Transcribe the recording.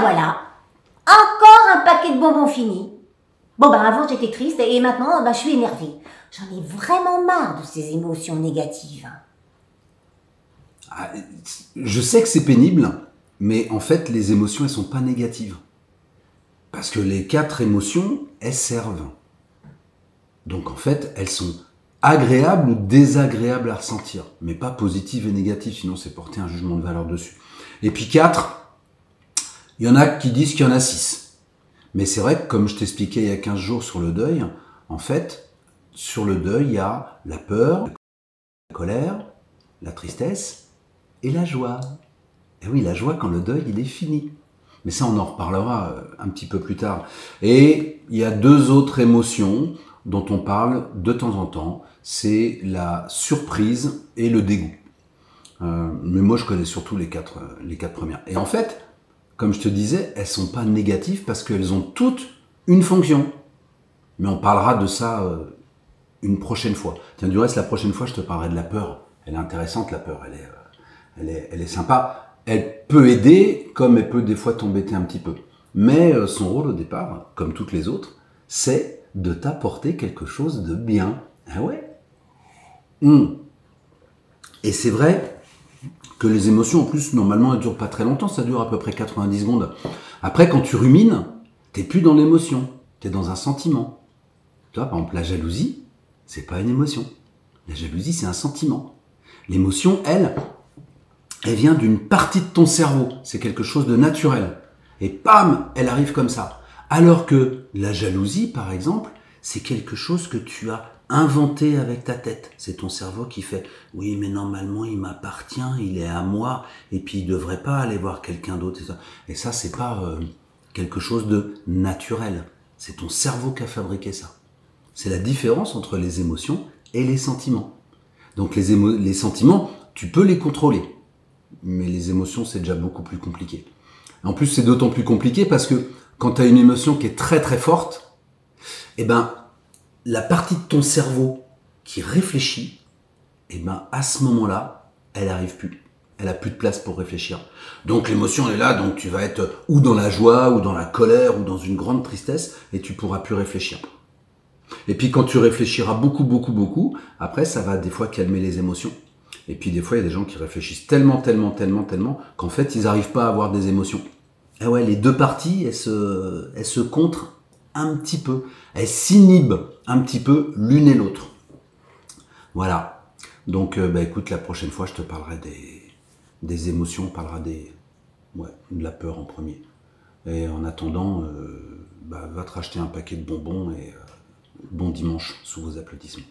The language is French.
voilà, encore un paquet de bonbons fini. Bon, ben avant j'étais triste et maintenant je suis énervée. J'en ai vraiment marre de ces émotions négatives. Ah, je sais que c'est pénible, mais en fait, les émotions, elles sont pas négatives. Parce que les 4 émotions, elles servent. Donc en fait, elles sont agréables ou désagréables à ressentir, mais pas positives et négatives, sinon c'est porter un jugement de valeur dessus. Et puis 4, il y en a qui disent qu'il y en a 6. Mais c'est vrai que comme je t'expliquais il y a 15 jours sur le deuil, en fait, sur le deuil, il y a la peur, la colère, la tristesse et la joie. Et oui, la joie quand le deuil, il est fini. Mais ça, on en reparlera un petit peu plus tard. Et il y a 2 autres émotions dont on parle de temps en temps. C'est la surprise et le dégoût. Mais moi, je connais surtout les quatre premières. Et en fait, comme je te disais, elles sont pas négatives parce qu'elles ont toutes une fonction. Mais on parlera de ça une prochaine fois. Tiens, du reste, la prochaine fois, je te parlerai de la peur. Elle est intéressante, la peur. Elle est sympa. Elle peut aider, comme elle peut des fois t'embêter un petit peu. Mais son rôle au départ, comme toutes les autres, c'est de t'apporter quelque chose de bien. Ah ouais. Et c'est vrai que les émotions, en plus, normalement, elles durent pas très longtemps. Ça dure à peu près 90 secondes. Après, quand tu rumines, t'es plus dans l'émotion. T'es dans un sentiment. Tu vois, par exemple, la jalousie, c'est pas une émotion. La jalousie, c'est un sentiment. L'émotion, elle vient d'une partie de ton cerveau. C'est quelque chose de naturel. Et pam, elle arrive comme ça. Alors que la jalousie, par exemple, c'est quelque chose que tu as inventé avec ta tête. C'est ton cerveau qui fait « Oui, mais normalement, il m'appartient, il est à moi, et puis il devrait pas aller voir quelqu'un d'autre. » Et ça, c'est pas quelque chose de naturel. C'est ton cerveau qui a fabriqué ça. C'est la différence entre les émotions et les sentiments. Donc les sentiments, tu peux les contrôler. Mais les émotions, c'est déjà beaucoup plus compliqué. En plus, c'est d'autant plus compliqué parce que quand tu as une émotion qui est très très forte, eh ben, la partie de ton cerveau qui réfléchit, eh ben, à ce moment-là, elle n'arrive plus. Elle a plus de place pour réfléchir. Donc l'émotion elle est là, donc tu vas être ou dans la joie, ou dans la colère, ou dans une grande tristesse, et tu pourras plus réfléchir. Et puis quand tu réfléchiras beaucoup, après ça va des fois calmer les émotions. Et puis des fois, il y a des gens qui réfléchissent tellement, qu'en fait, ils n'arrivent pas à avoir des émotions. Et ouais, les 2 parties, elles se contrent un petit peu. Elles s'inhibent un petit peu l'une et l'autre. Voilà. Donc, écoute, la prochaine fois, je te parlerai des émotions, on parlera de la peur en premier. Et en attendant, va te racheter un paquet de bonbons et bon dimanche sous vos applaudissements.